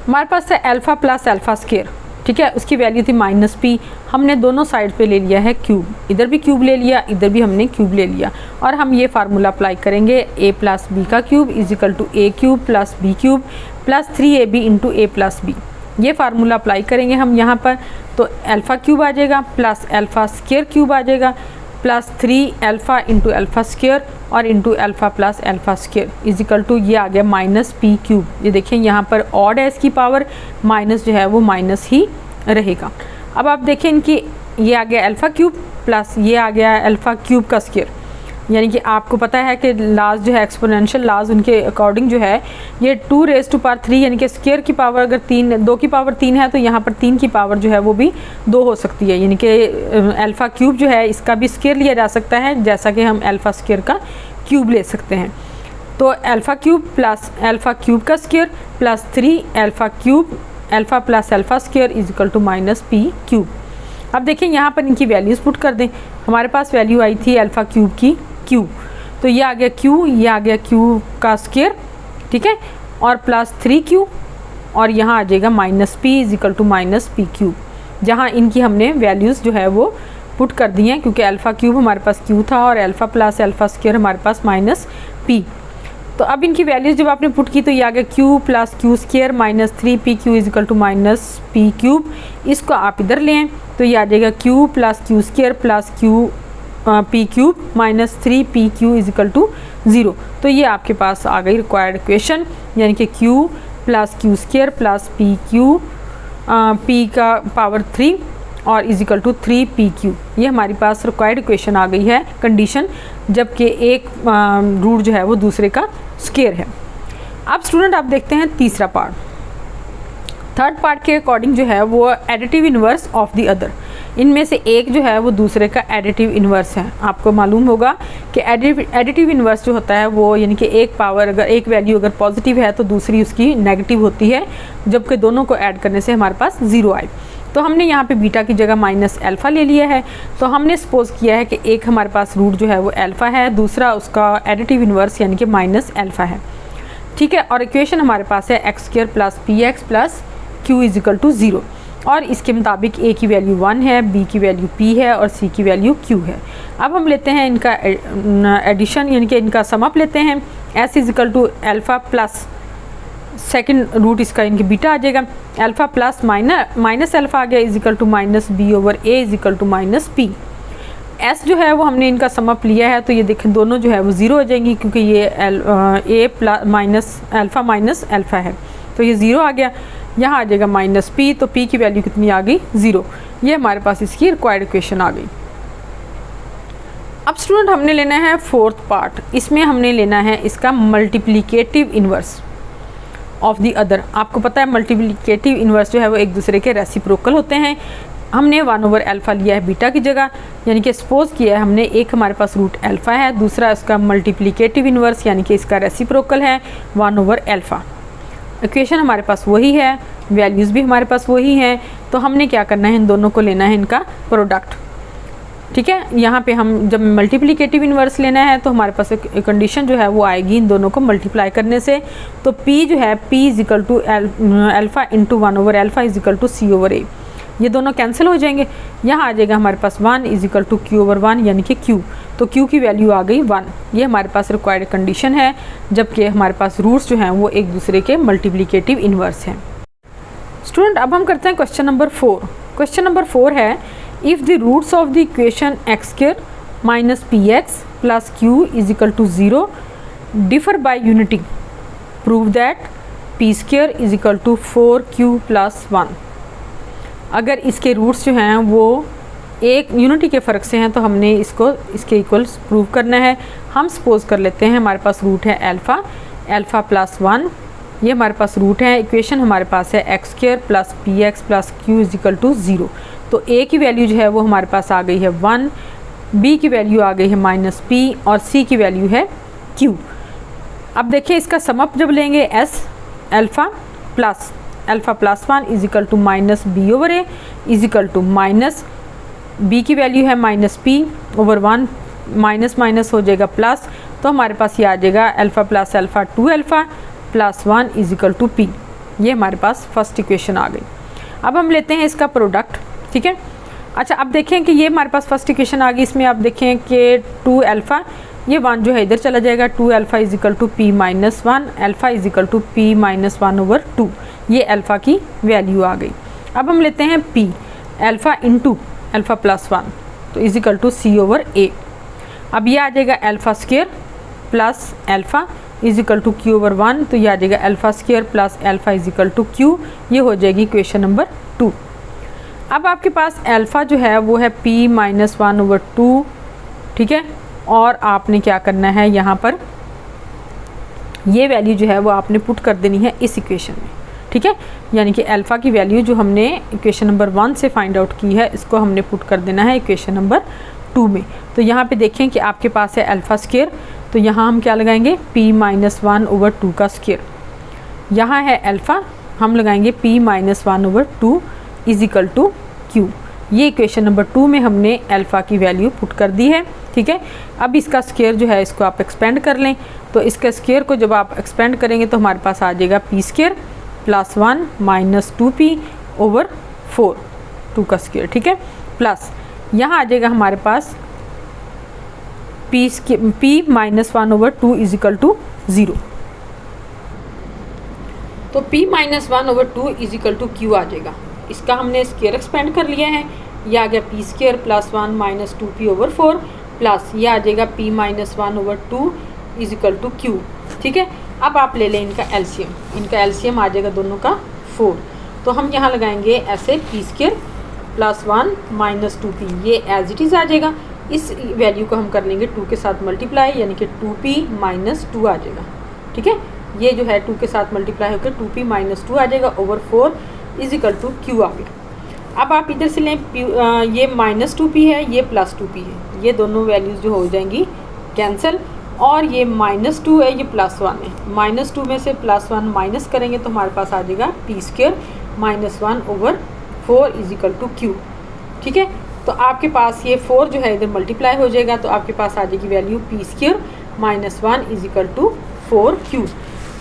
हमारे पास है अल्फ़ा प्लस अल्फ़ा स्क्वायर, ठीक है, उसकी वैल्यू थी माइनस पी, हमने दोनों साइड पे ले लिया है क्यूब, इधर भी क्यूब ले लिया, इधर भी हमने क्यूब ले लिया, और हम ये फार्मूला अप्लाई करेंगे ए प्लस बी का cube is equal to a cube plus b cube plus 3ab into a plus b. ये फार्मूला अप्लाई करेंगे हम यहाँ पर, तो अल्फ़ा क्यूब आ जाएगा प्लस अल्फ़ा स्क्वायर क्यूब आ जाएगा plus 3 alpha into alpha square और into alpha plus alpha square is equal to ये आ गया माइनस पी क्यूब। ये देखें यहाँ पर ऑड है इसकी पावर, माइनस जो है वो माइनस ही रहेगा। अब आप देखें इनकी ये आ गया अल्फ़ा क्यूब प्लस ये आ गया अल्फ़ा क्यूब का स्क्वायर, यानी कि आपको पता है कि लाज जो है एक्सपोनेंशियल लाज उनके अकॉर्डिंग जो है ये 2 रेज़ टू पावर 3, यानी कि स्क्वायर की पावर अगर 2 की पावर 3 है तो यहाँ पर 3 की पावर जो है वो भी 2 हो सकती है, यानी कि अल्फ़ा क्यूब जो है इसका भी स्क्वायर लिया जा सकता है जैसा कि हम अल्फ़ा स्क्वायर का क्यूब ले सकते हैं। तो alpha cube plus alpha cube का square plus 3 alpha cube alpha plus alpha square is equal to minus p cube. अब देखें यहाँ पर इनकी वैल्यूज़ पुट कर दें, हमारे पास वैल्यू आई थी अल्फ़ा क्यूब की क्यू, तो ये आ गया क्यू, ये आ गया क्यू का स्क्वायर, ठीक है, और प्लस 3 क्यू और यहाँ आ जाएगा minus p is equal to minus p cube, जहाँ इनकी हमने वैल्यूज़ जो है वो पुट कर दी हैं, क्योंकि अल्फ़ा क्यूब हमारे पास क्यू था और अल्फ़ा प्लस अल्फ़ा स्क्वायर हमारे पास माइनस पी। तो अब इनकी वैल्यूज़ जब आपने पुट की तो ये आ गया q plus q square minus 3 q is equal to minus p cube. इसको आप इधर लें तो ये आ जाएगा q plus q square plus q p cube minus 3 q is equal to 0। तो ये आपके पास आ गई रिक्वायर्ड इक्वेशन, यानी कि Q plus q square plus P Q P का पावर 3 और इज इक्वल टू 3 क्यू। ये हमारे पास रिक्वायर्ड इक्वेशन आ गई है कंडीशन, जबकि एक रूट जो है वो दूसरे का स्क्वायर है। अब स्टूडेंट आप देखते हैं तीसरा पार्ट। थर्ड पार्ट के अकॉर्डिंग जो है वो additive inverse of the other, इनमें से एक जो है वो दूसरे का एडिटिव इन्वर्स है। आपको मालूम होगा कि एडिटिव इन्वर्स जो होता है वो यानी कि एक पावर अगर एक वैल्यू अगर पॉजिटिव है तो दूसरी उसकी नेगेटिव होती है, जबकि दोनों को ऐड करने से हमारे पास 0 आए। तो हमने यहाँ पे बीटा की जगह माइनस अल्फ़ा ले लिया है। तो हमने सपोज किया है कि एक हमारे पास रूट जो है वो अल्फ़ा है, दूसरा उसका एडिटिव इन्वर्स यानी कि माइनस अल्फ़ा है, ठीक है। और इक्वेशन हमारे पास है x square plus p x plus q is equal to 0, और इसके मुताबिक ए की वैल्यू 1 है, बी की वैल्यू p है और c की वैल्यू q है। अब हम लेते हैं इनका एडिशन यानी कि इनका समअप लेते हैं। s is equal to alpha plus second root इसका इनके बीटा आ जाएगा, अल्फ़ा प्लस माइनस अल्फ़ा आ गया is equal to minus b over a is equal to minus p. s जो है वो हमने इनका समअप लिया है, तो ये देखें दोनों जो है वो 0 हो जाएंगी, क्योंकि ये a प्लस माइनस अल्फ़ा है, तो ये 0 आ गया। यहाँ आ जाएगा माइनस पी, तो p की वैल्यू कितनी आ गई 0। ये हमारे पास इसकी रिक्वायर्ड इक्वेशन आ गई। अब स्टूडेंट हमने लेना है फोर्थ पार्ट, इसमें हमने लेना है इसका multiplicative inverse of the other. आपको पता है मल्टीप्लिकेटिव इन्वर्स जो है वो एक दूसरे के रेसिप्रोकल होते हैं। हमने 1 ओवर अल्फ़ा लिया है बीटा की जगह, यानी कि सपोज किया है हमने एक हमारे पास रूट अल्फ़ा है, दूसरा इसका मल्टीप्लिकेटिव इन्वर्स यानी कि इसका रेसिप्रोकल है 1 ओवर अल्फ़ा। इक्वेशन हमारे पास वही है, वैल्यूज़ भी हमारे पास वही हैं, तो हमने क्या करना है इन दोनों को लेना है इनका प्रोडक्ट, ठीक है। यहाँ पे हम जब मल्टीप्लिकेटिव इन्वर्स लेना है तो हमारे पास एक कंडीशन जो है वो आएगी इन दोनों को मल्टीप्लाई करने से। तो p जो है p is equal to alpha into 1 over alpha is equal to c over a, ये दोनों कैंसिल हो जाएंगे। यहाँ आ जाएगा हमारे पास 1 is equal to q over 1 यानी कि q, तो q की वैल्यू आ गई 1। ये हमारे पास रिक्वायर्ड कंडीशन है, जबकि हमारे पास रूट्स जो हैं वो एक दूसरे के मल्टीप्लिकेटिव इन्वर्स हैं। स्टूडेंट अब हम करते हैं क्वेश्चन नंबर 4। क्वेश्चन नंबर 4 है if the roots of the equation x square minus p x plus q is equal to 0 differ by unity prove that p square is equal to 4q plus 1। अगर इसके roots जो हैं वो एक unity के फ़र्क से हैं तो हमने इसको इसके इक्वल प्रूव करना है। हम सपोज कर लेते हैं हमारे पास रूट है अल्फ़ा प्लस 1, ये हमारे पास रूट है। इक्वेशन हमारे पास है x square plus p x plus q is equal to 0। तो a की वैल्यू जो है वो हमारे पास आ गई है 1, b की वैल्यू आ गई है माइनस p और c की वैल्यू है q। अब देखिए इसका समअप जब लेंगे s alpha plus 1 is equal to minus b over a is equal to minus b की वैल्यू है minus p over 1, minus minus हो जाएगा प्लस, तो हमारे पास ये आ जाएगा alpha plus alpha 2 alpha plus 1 is equal to p। ये हमारे पास फर्स्ट इक्वेशन आ गई। अब हम लेते हैं इसका प्रोडक्ट, ठीक है। अच्छा अब देखें कि ये हमारे पास फर्स्ट इक्वेशन आ गई, इसमें आप देखें कि 2 अल्फ़ा ये 1 जो है इधर चला जाएगा, 2 alpha is equal to p minus 1, alpha is equal to p minus 1 over 2, ये अल्फ़ा की वैल्यू आ गई। अब हम लेते हैं p alpha into alpha plus 1 तो is equal to c over a। अब ये आ जाएगा alpha square plus alpha is equal to q over 1, तो ये आ जाएगा alpha square plus alpha is equal to q, ये हो जाएगी इक्वेशन नंबर 2। अब आपके पास अल्फ़ा जो है वो है p माइनस 1 ओवर 2, ठीक है। और आपने क्या करना है यहाँ पर ये वैल्यू जो है वो आपने पुट कर देनी है इस इक्वेशन में, ठीक है। यानी कि अल्फ़ा की वैल्यू जो हमने इक्वेशन नंबर 1 से फाइंड आउट की है इसको हमने पुट कर देना है इक्वेशन नंबर 2 में। तो यहाँ पे देखें कि आपके पास है अल्फ़ा स्क्वायर, तो यहाँ हम क्या लगाएंगे p माइनस 1 ओवर 2 का स्क्वायर। यहाँ है अल्फ़ा, हम लगाएंगे p minus 1 over 2 is equal to q। ये इक्वेशन नंबर 2 में हमने अल्फ़ा की वैल्यू पुट कर दी है, ठीक है। अब इसका स्क्वायर जो है इसको आप एक्सपेंड कर लें, तो इसका स्क्वायर को जब आप एक्सपेंड करेंगे तो हमारे पास आ जाएगा p square plus 1 minus 2p over 4 2 का स्क्वायर, ठीक है, प्लस यहाँ आ जाएगा हमारे पास p minus 1 over 2 is equal to 0। तो p minus 1 over 2 is equal to q आ जाएगा। इसका हमने स्क्वायर एक्सपेंड कर लिया है, ये आ गया p square plus 1 minus 2p over 4 plus ये आ जाएगा p minus 1 over 2 is equal to q, ठीक है। अब आप ले लें इनका एलसीएम, इनका एलसीएम आ जाएगा दोनों का 4। तो हम यहाँ लगाएंगे ऐसे p square plus 1 minus 2p, ये एज इट इज़ आ जाएगा। इस वैल्यू को हम कर लेंगे 2 के साथ मल्टीप्लाई, यानी कि 2p माइनस 2 आ जाएगा, ठीक है। ये जो है 2 के साथ मल्टीप्लाई होकर 2p माइनस 2 आ जाएगा over 4 is equal to q आ गया। अब आप इधर से लें ये माइनस 2p है, ये प्लस 2p है, ये दोनों वैल्यूज़ जो हो जाएंगी कैंसिल, और ये माइनस 2 है, ये प्लस 1 है। माइनस 2 में से प्लस 1 माइनस करेंगे तो हमारे पास आ जाएगा p square minus 1 over 4 is equal to q, ठीक है। तो आपके पास ये 4 जो है इधर मल्टीप्लाई हो जाएगा, तो आपके पास आ जाएगी value p square minus 1 is equal to 4q।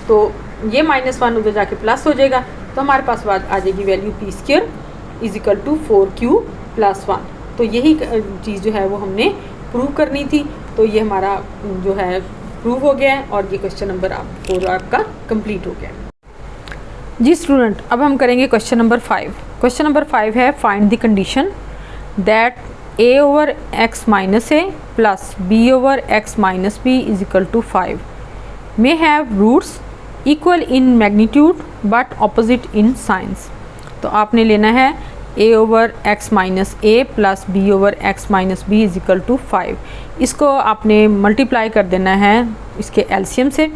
तो ये माइनस 1 उधर जाके प्लस हो जाएगा, तो हमारे पास आ जाएगी value p square is equal to 4q plus 1। तो यही चीज़ जो है वो हमने प्रूव करनी थी। तो ये हमारा जो है प्रूव हो गया है और ये क्वेश्चन नंबर आपका कंप्लीट हो गया जी स्टूडेंट। अब हम करेंगे क्वेश्चन नंबर 5। क्वेश्चन नंबर 5 है find the condition that a over x minus a plus b over x minus b is equal to 5 may have roots equal in magnitude but opposite in signs। तो आपने लेना है a over x minus a plus b over x minus b is equal to 5। इसको आपने multiply कर देना है इसके एलसीएम से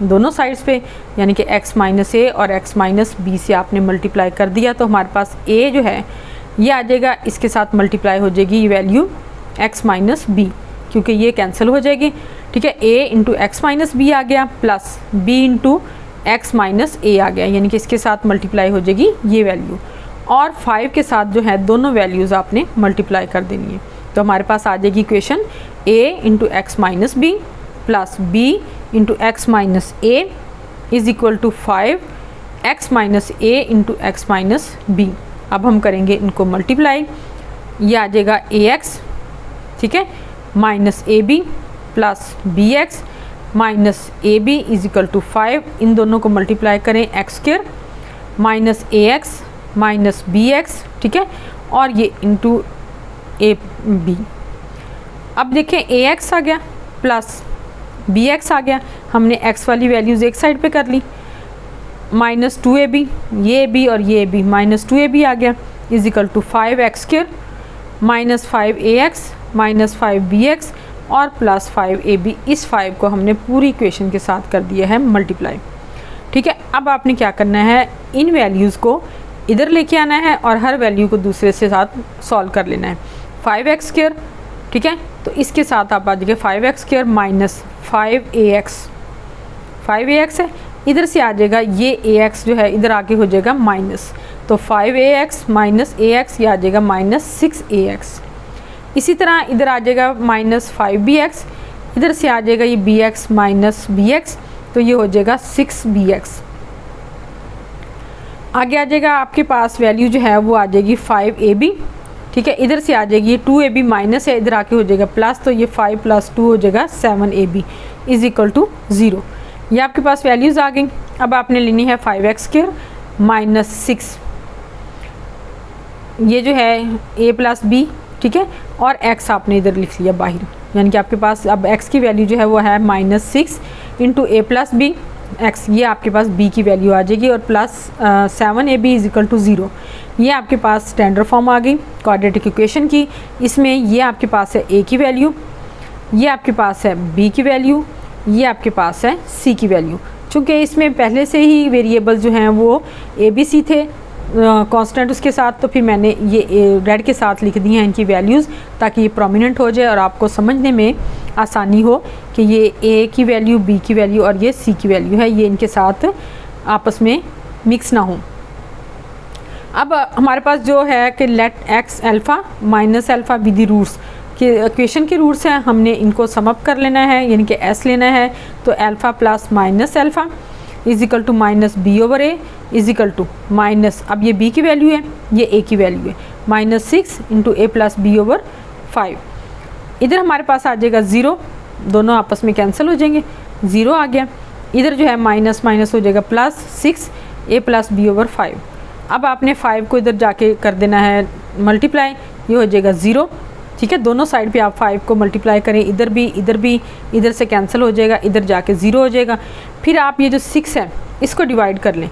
दोनों साइड्स पे, यानी कि x माइनस a और x माइनस b से आपने मल्टीप्लाई कर दिया तो हमारे पास a जो है ये आ जाएगा, इसके साथ मल्टीप्लाई हो जाएगी ये वैल्यू x माइनस b, क्योंकि ये कैंसिल हो जाएगी, ठीक है। a into x minus b आ गया plus b into x minus a आ गया, यानी कि इसके साथ मल्टीप्लाई हो जाएगी ये वैल्यू, और 5 के साथ जो है दोनों वैल्यूज़ आपने मल्टीप्लाई कर देनी है। तो हमारे पास आ जाएगी equation a into x minus b plus b into x minus a is equal to 5 x minus a into x minus b. अब हम करेंगे इनको मल्टीप्लाई, ये आ जाएगा ax, ठीक है, minus a b plus b x minus a b is equal to 5। इन दोनों को मल्टीप्लाई करें x square minus a x minus b x, ठीक है, और ये इंटू ए बी। अब देखें ए एक्स आ गया प्लस बी एक्स आ गया, हमने एक्स वाली वैल्यूज़ एक साइड पे कर ली, माइनस 2ab, ये b और ये b, माइनस 2ab आ गया is equal to 5x square minus 5ax minus 5bx और प्लस 5ab। इस 5 को हमने पूरी इक्वेशन के साथ कर दिया है मल्टीप्लाई, ठीक है। अब आपने क्या करना है, इन वैल्यूज़ को इधर लेके आना है और हर वैल्यू को दूसरे से साथ सॉल्व कर लेना है। 5x स्क्वायर, ठीक है, तो इसके साथ आप आ जाइए 5x square minus 5ax, 5ax है, इधर से आ जाएगा ये ax जो है इधर आके हो जाएगा माइनस, तो 5ax माइनस ax ये आ जाएगा माइनस 6ax। इसी तरह इधर आ जाएगा माइनस 5bx, इधर से आ जाएगा ये bx माइनस bx, तो ये हो जाएगा 6bx। आगे आ जाएगा आपके पास वैल्यू जो है वो आ जाएगी 5ab, ठीक है, इधर से आ जाएगी 2ab माइनस है, इधर आके हो जाएगा प्लस, तो ये 5 प्लस 2 हो जाएगा 7ab इज इक्वल टू 0। ये आपके पास वैल्यूज़ आ गई। अब आपने लेनी है 5x स्क्वायर माइनस 6, ये जो है a प्लस b, ठीक है, और x आपने इधर लिख लिया बाहर, यानी कि आपके पास अब x की वैल्यू जो है वो है minus 6 into a plus b x, ये आपके पास b की वैल्यू आ जाएगी और plus 7ab is equal to 0। ये आपके पास स्टैंडर्ड फॉर्म आ गई क्वाड्रेटिक इक्वेशन की। इसमें ये आपके पास है a की वैल्यू, ये आपके पास है b की वैल्यू, ये आपके पास है c की वैल्यू। चूँकि इसमें पहले से ही वेरिएबल जो हैं वो a b c थे कांस्टेंट उसके साथ, तो फिर मैंने ये रेड के साथ लिख दी हैं इनकी वैल्यूज़ ताकि ये प्रोमिनेंट हो जाए और आपको समझने में आसानी हो कि ये a की वैल्यू, b की वैल्यू और ये c की वैल्यू है, ये इनके साथ आपस में मिक्स ना हो। अब हमारे पास जो है कि let x alpha minus alpha with the roots कि इक्वेशन के रूट्स हैं, हमने इनको सम अप कर लेना है, यानी कि s लेना है, तो alpha plus minus alpha is equal to minus b over a is equal to minus, अब ये b की वैल्यू है, ये a की वैल्यू है, minus 6 into a plus b over 5। इधर हमारे पास आ जाएगा 0, दोनों आपस में कैंसिल हो जाएंगे, 0 आ गया। इधर जो है माइनस माइनस हो जाएगा plus 6 a plus b over 5। अब आपने 5 को इधर जाके कर देना है मल्टीप्लाई, ये हो जाएगा 0, ठीक है। दोनों साइड पे आप 5 को मल्टीप्लाई करें, इधर भी, इधर से कैंसिल हो जाएगा, इधर जाके 0 हो जाएगा। फिर आप ये जो 6 है इसको डिवाइड कर लें,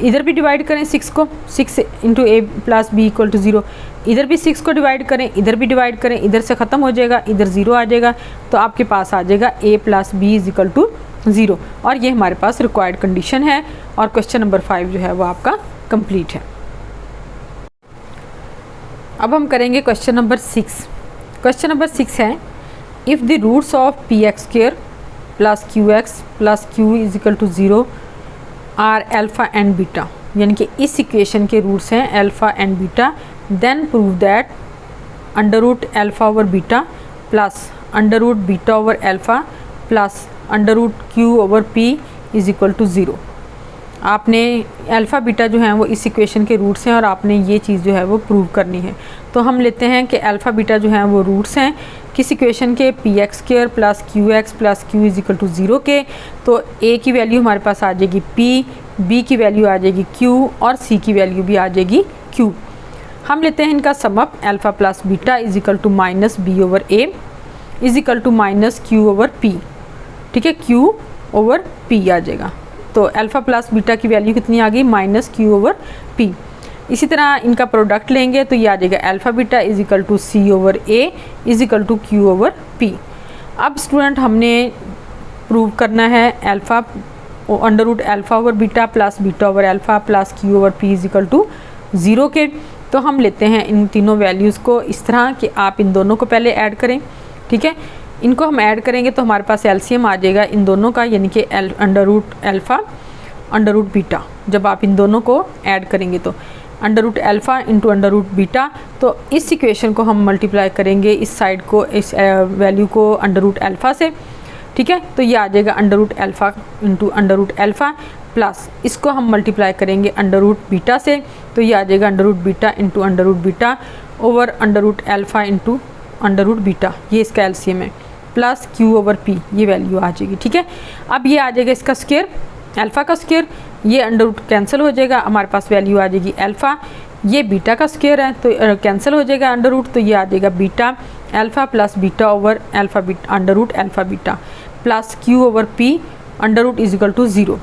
इधर भी डिवाइड करें 6 को, 6 into a plus b equal to 0, इधर भी 6 को डिवाइड करें, इधर भी डिवाइड करें, इधर से ख़त्म हो जाएगा, इधर 0 आ जाएगा, तो आपके पास आ जाएगा a plus b is equal to 0। और ये हमारे पास रिक्वायर्ड कंडीशन है और क्वेश्चन नंबर 5 जो है वो आपका कंप्लीट है। अब हम करेंगे क्वेश्चन नंबर 6। क्वेश्चन नंबर 6 है, if the roots of p x square plus q x plus q is equal to 0 are alpha and beta, यानी कि इस इक्वेशन के रूट्स हैं alpha and beta, then prove that under root alpha over beta plus under root beta over alpha plus under root q over p is equal to 0। आपने alpha beta जो हैं वो इस इक्वेशन के roots हैं और आपने ये चीज़ जो है वो प्रूव करनी है। तो हम लेते हैं कि अल्फ़ा बीटा जो हैं वो रूट्स हैं किस इक्वेशन के, p x square plus q is equal to 0 के। तो a की वैल्यू हमारे पास आ जाएगी p, b की वैल्यू आ जाएगी q और c की वैल्यू भी आ जाएगी q। हम लेते हैं इनका sum up, alpha plus beta is equal to minus b over a is equal to minus q over p, ठीक है, q ओवर p आ जाएगा। तो अल्फ़ा प्लस बीटा की वैल्यू कितनी आ गई, माइनस क्यू ओवर p। इसी तरह इनका प्रोडक्ट लेंगे तो ये आ जाएगा alpha beta is equal to c over a is equal to q over p. अब स्टूडेंट हमने प्रूव करना है alpha under root alpha over beta plus beta over alpha plus q over p is equal to 0 के। तो हम लेते हैं इन तीनों वैल्यूज़ को इस तरह कि आप इन दोनों को पहले ऐड करें, ठीक है। इनको हम ऐड करेंगे तो हमारे पास एलसीएम आ जाएगा इन दोनों का, यानी कि under root alpha under root beta. जब आप इन दोनों को ऐड करेंगे तो under root alpha into under root beta, तो इस इक्वेशन को हम मल्टीप्लाई करेंगे इस साइड को, इस वैल्यू को अंडर रूट अल्फ़ा से, ठीक है। तो ये आ जाएगा under root alpha into under root alpha plus इसको हम मल्टीप्लाई करेंगे अंडर रूट बीटा से, तो ये आ जाएगा under root beta into under root beta over under root alpha into under root beta, ये इसका एलसीएम है, प्लस क्यू ओवर पी ये वैल्यू आ जाएगी, ठीक है। अब ये आ जाएगा इसका स्क्वायर, अल्फ़ा का स्क्वायर, ये अंडर रूट कैंसिल हो जाएगा, हमारे पास वैल्यू आ जाएगी अल्फ़ा, ये बीटा का स्क्वायर है तो कैंसिल हो जाएगा अंडर रूट, तो ये आ जाएगा beta alpha plus beta over alpha beta under root alpha beta plus q over p under root is equal to 0।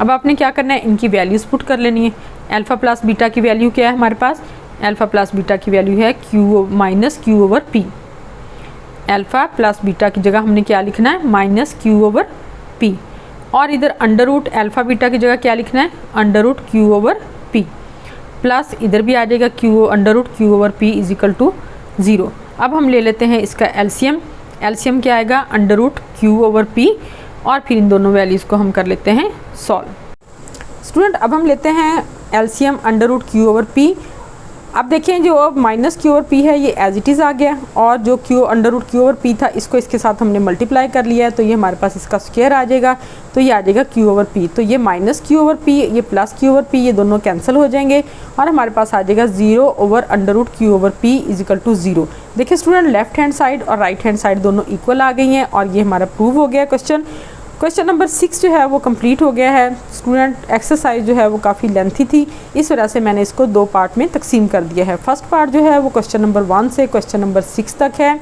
अब आपने क्या करना है, इनकी वैल्यूज़ पुट कर लेनी है। अल्फ़ा प्लस बीटा की वैल्यू क्या है हमारे पास, अल्फ़ा प्लस बीटा की वैल्यू है Q minus q over P. Alpha plus beta की जगह हमने क्या लिखना है, माइनस क्यू ओवर पी, और इधर अंडर रूट अल्फ़ा बीटा की जगह क्या लिखना है, under root q over p, plus इधर भी आ जाएगा q under root q over p is equal to 0। अब हम ले लेते हैं इसका एलसीएम, एलसीएम क्या आएगा, under root q over p, और फिर इन दोनों वैल्यूज़ को हम कर लेते हैं सॉल्व। स्टूडेंट अब हम लेते हैं LCM under root q over p. अब देखें जो अब माइनस क्यू ओवर पी है ये एज इट इज़ आ गया, और जो q under root q over p था इसको इसके साथ हमने मल्टीप्लाई कर लिया है, तो ये हमारे पास इसका स्क्वायर आ जाएगा, तो ये आ जाएगा क्यू ओवर पी। तो ये माइनस क्यू ओवर पी, ये प्लस क्यू ओवर पी, ये दोनों कैंसिल हो जाएंगे और हमारे पास आ जाएगा 0 over under root q over p is equal to 0। देखिए स्टूडेंट लेफ्ट हैंड साइड और राइट हैंड साइड दोनों इक्वल आ गई हैं और ये हमारा प्रूव हो गया क्वेश्चन। क्वेश्चन नंबर 6 जो है वो कंप्लीट हो गया है। स्टूडेंट एक्सरसाइज जो है वो काफ़ी लेंथी थी, इस वजह से मैंने इसको 2 पार्ट में तकसीम कर दिया है। फर्स्ट पार्ट जो है वो क्वेश्चन नंबर 1 से क्वेश्चन नंबर 6 तक है,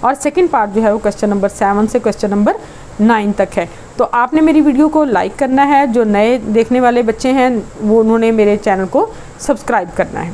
और सेकंड पार्ट जो है वो क्वेश्चन नंबर 7 से क्वेश्चन नंबर 9 तक है। तो आपने मेरी वीडियो को लाइक करना है, जो नए देखने वाले बच्चे हैं वो उन्होंने मेरे चैनल को सब्सक्राइब करना है।